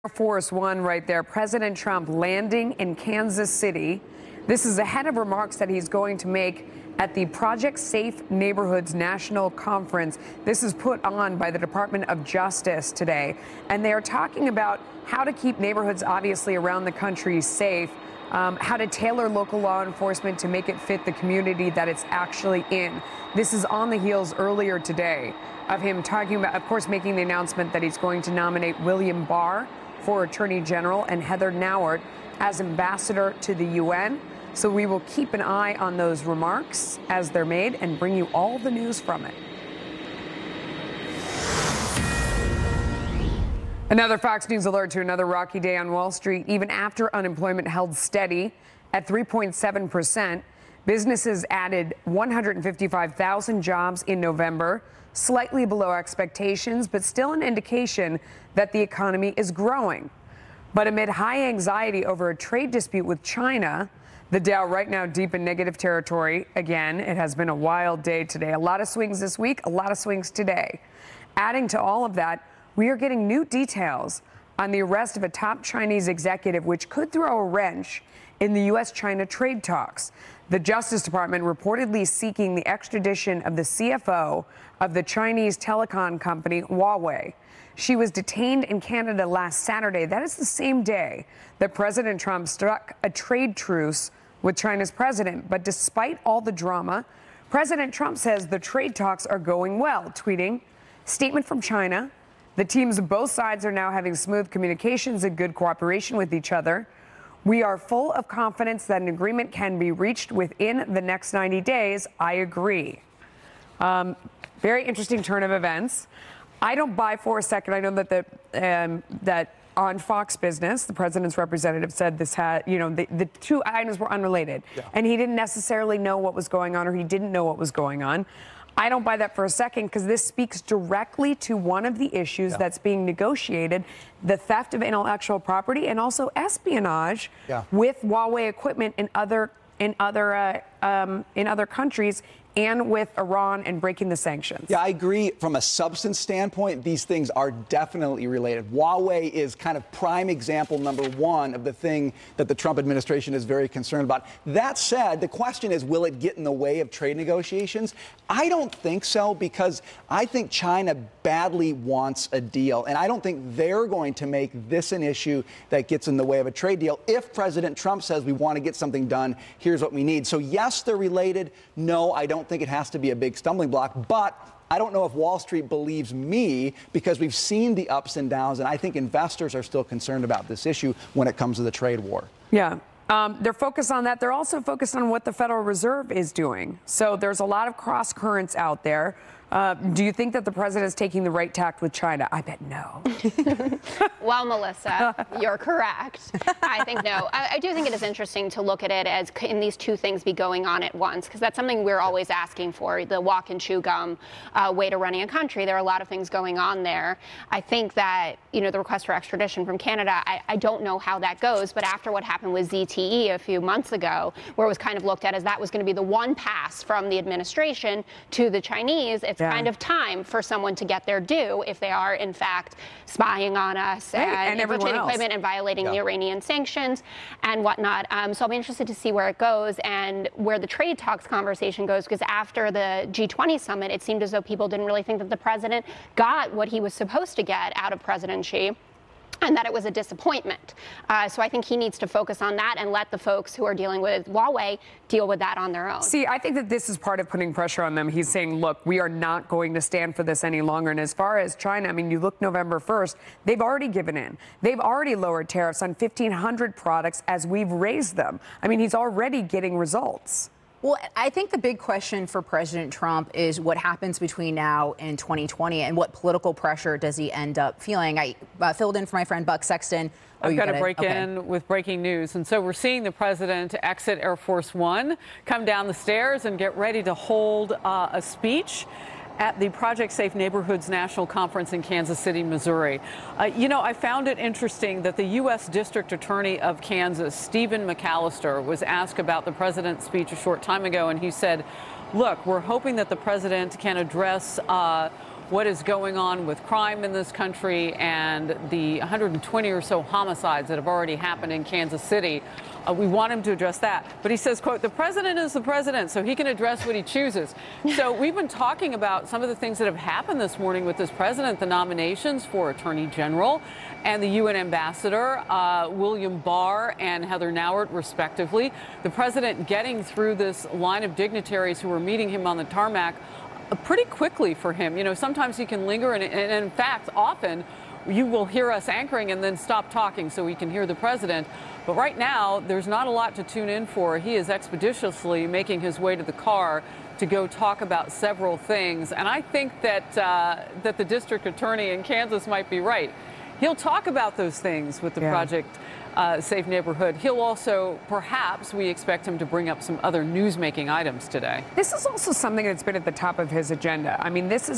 Air Force One right there. President Trump landing in Kansas City. This is ahead of remarks that he's going to make at the Project Safe Neighborhoods National Conference. This is put on by the Department of Justice today. And they are talking about how to keep neighborhoods, obviously, around the country safe, how to tailor local law enforcement to make it fit the community that it's actually in. This is on the heels earlier today of him talking about, of course, making the announcement that he's going to nominate William Barr for Attorney General and Heather Nauert as ambassador to the UN. So we will keep an eye on those remarks as they're made and bring you all the news from it. Another Fox News alert to another rocky day on Wall Street. Even after unemployment held steady at 3.7%, businesses added 155,000 jobs in November, slightly below expectations, but still an indication that the economy is growing. But amid high anxiety over a trade dispute with China, the Dow right now deep in negative territory. Again, it has been a wild day today. A lot of swings this week, a lot of swings today. Adding to all of that, we are getting new details on the arrest of a top Chinese executive, which could throw a wrench in the U.S.-China trade talks. The Justice Department reportedly seeking the extradition of the CFO of the Chinese telecom company Huawei. She was detained in Canada last Saturday. That is the same day that President Trump struck a trade truce with China's president. But despite all the drama, President Trump says the trade talks are going well, tweeting, "Statement from China. The teams of both sides are now having smooth communications and good cooperation with each other. We are full of confidence that an agreement can be reached within the next 90 days. I agree." Very interesting turn of events. I don't buy for a second. I know that that on Fox Business, the president's representative said this had, the two items were unrelated, and he didn't necessarily know what was going on, or he didn't know what was going on. I don't buy that for a second, because this speaks directly to one of the issues that's being negotiated, the theft of intellectual property and also espionage with Huawei equipment in other countries, and with Iran and breaking the sanctions. Yeah, I agree. From a substance standpoint, these things are definitely related. Huawei is kind of prime example number one of the thing that the Trump administration is very concerned about. That said, the question is, will it get in the way of trade negotiations? I don't think so, because I think China badly wants a deal, and I don't think they're going to make this an issue that gets in the way of a trade deal. If President Trump says we want to get something done, here's what we need. So yes, they're related. No, I don't think it has to be a big stumbling block, but I don't know if Wall Street believes me, because we've seen the ups and downs, and I think investors are still concerned about this issue when it comes to the trade war. Yeah. They're focused on that. They're also focused on what the Federal Reserve is doing. So there's a lot of cross currents out there. Do you think that the president is taking the right tact with China? I bet no. Well, Melissa, you're correct. I think no. I do think it is interesting to look at it as can these two things be going on at once, because that's something we're always asking for, the walk and chew gum way to running a country. There are a lot of things going on there. I think that, the request for extradition from Canada, I don't know how that goes, but after what happened with ZTE a few months ago, where it was kind of looked at as that was going to be the one pass from the administration to the Chinese, it's kind of time for someone to get their due if they are, in fact, spying on us and infiltrating equipment and violating the Iranian sanctions and whatnot. So I'll be interested to see where it goes and where the trade talks conversation goes, because after the G20 summit, it seemed as though people didn't really think that the president got what he was supposed to get out of President Xi, and that it was a disappointment. So I think he needs to focus on that and let the folks who are dealing with Huawei deal with that on their own. See, I think that this is part of putting pressure on them. He's saying, look, we are not going to stand for this any longer. And as far as China, I mean, you look November 1st, they've already given in. They've already lowered tariffs on 1,500 products as we've raised them. I mean, he's already getting results. Well, I think the big question for President Trump is what happens between now and 2020, and what political pressure does he end up feeling. I filled in for my friend Buck Sexton. I've got to break in with breaking news. And so we're seeing the president exit Air Force One, come down the stairs and get ready to hold a speech at the Project Safe Neighborhoods National Conference in Kansas City, Missouri. I found it interesting that the U.S. District Attorney of Kansas, Stephen McAllister, was asked about the president's speech a short time ago, and he said, look, we're hoping that the president can address what is going on with crime in this country and the 120 or so homicides that have already happened in Kansas City. We want him to address that. But he says, quote, the president is the president, so he can address what he chooses. So we've been talking about some of the things that have happened this morning with this president, the nominations for Attorney General and the UN Ambassador, William Barr and Heather Nauert, respectively. The president getting through this line of dignitaries who were meeting him on the tarmac pretty quickly for him. You know, sometimes he can linger, and in fact, often you will hear us anchoring and then stop talking so we can hear the president. But right now, there's not a lot to tune in for. He is expeditiously making his way to the car to go talk about several things. And I think that that the district attorney in Kansas might be right. He'll talk about those things with the Project Safe Neighborhood. He'll also, perhaps, we expect him to bring up some other news-making items today. This is also something that's been at the top of his agenda. I mean, this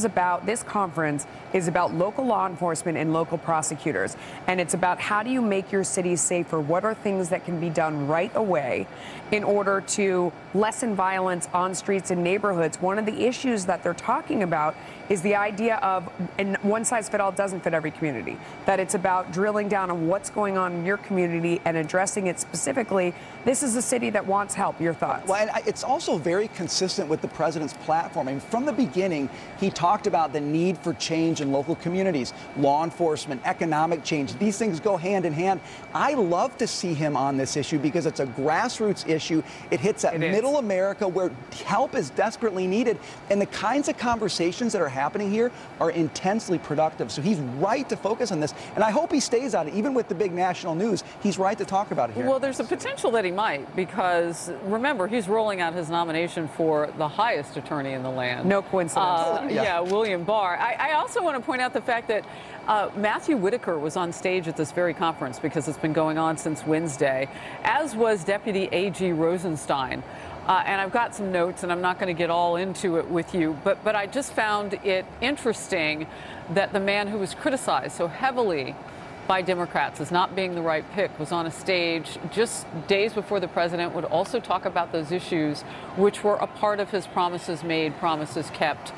conference is about local law enforcement and local prosecutors. And it's about how do you make your city safer? What are things that can be done right away in order to lessen violence on streets and neighborhoods? One of the issues that they're talking about is the idea of, and one size fits all doesn't fit every community, that it's about drilling down on what's going on in your community and addressing it specifically. This is a city that wants help. Your thoughts? Well, and it's also very consistent with the president's platform. I mean, from the beginning, he talked about the need for change in local communities, law enforcement, economic change. These things go hand in hand. I love to see him on this issue because it's a grassroots issue. It hits at middle America where help is desperately needed. And the kinds of conversations that are happening here are intensely productive. So he's right to focus on this. And I hope he stays on it. Even with the big national news, he's right to talk about it here. Well, there's a potential that he might, because remember, he's rolling out his nomination for the highest attorney in the land. No coincidence. Yeah, William Barr. I also want to point out the fact that Matthew Whitaker was on stage at this very conference because it's been going on since Wednesday, as was Deputy A.G. Rosenstein. And I've got some notes, and I'm not going to get all into it with you, but I just found it interesting that the man who was criticized so heavily by Democrats as not being the right pick was on a stage just days before the president would also talk about those issues, which were a part of his promises made, promises kept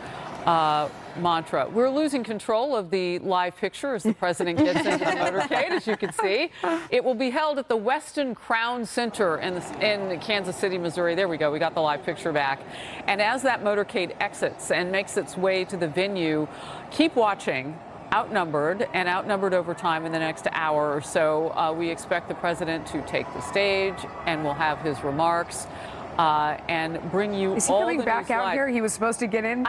mantra. We're losing control of the live picture as the president gets into the motorcade, as you can see. It will be held at the Westin Crown Center in Kansas City, Missouri. There we go. We got the live picture back. And as that motorcade exits and makes its way to the venue, keep watching. Outnumbered over time in the next hour or so. We expect the president to take the stage, and we'll have his remarks and bring you all the news. Is he coming back out here? He was supposed to get in?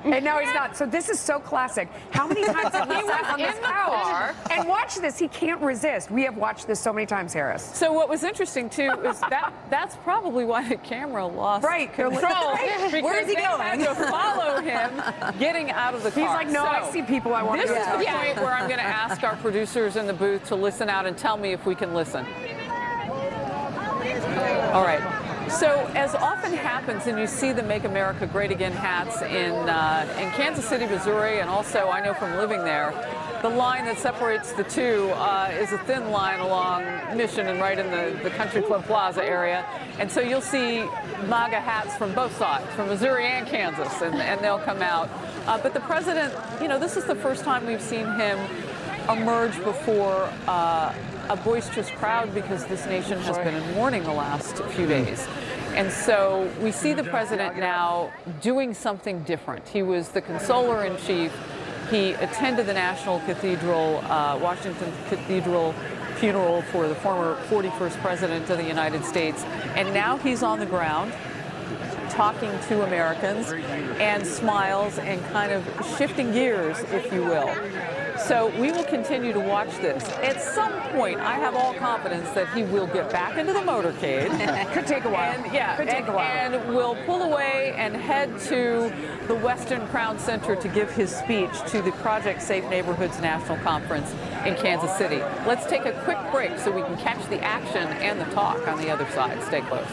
And now he's not. So this is so classic. How many times have we sat on this couch and watched this? He can't resist. We have watched this so many times, Harris. So what was interesting, too, is that's probably why the camera lost control. Right. Where is he going? Had to follow him getting out of the car. He's like, no, I see people I want to This go is talk the to. point where I'm going to ask our producers in the booth to listen out and tell me if we can listen. All right. So, as often happens, and you see the Make America Great Again hats in Kansas City, Missouri, and also I know from living there, the line that separates the two is a thin line along Mission and right in the Country Club Plaza area. And so you'll see MAGA hats from both sides, from Missouri and Kansas, and they'll come out. But the president, you know, this is the first time we've seen him emerge before a boisterous crowd, because this nation has been in mourning the last few days. And so we see the president now doing something different. He was the consoler in chief. He attended the National Cathedral, Washington Cathedral funeral for the former 41st president of the United States. And now he's on the ground talking to Americans and smiles and kind of shifting gears, if you will. So we will continue to watch this. At some point, I have all confidence that he will get back into the motorcade. Could take a while. And, Could take a while. And will pull away and head to the Westin Crown Center to give his speech to the Project Safe Neighborhoods National Conference in Kansas City. Let's take a quick break so we can catch the action and the talk on the other side. Stay close.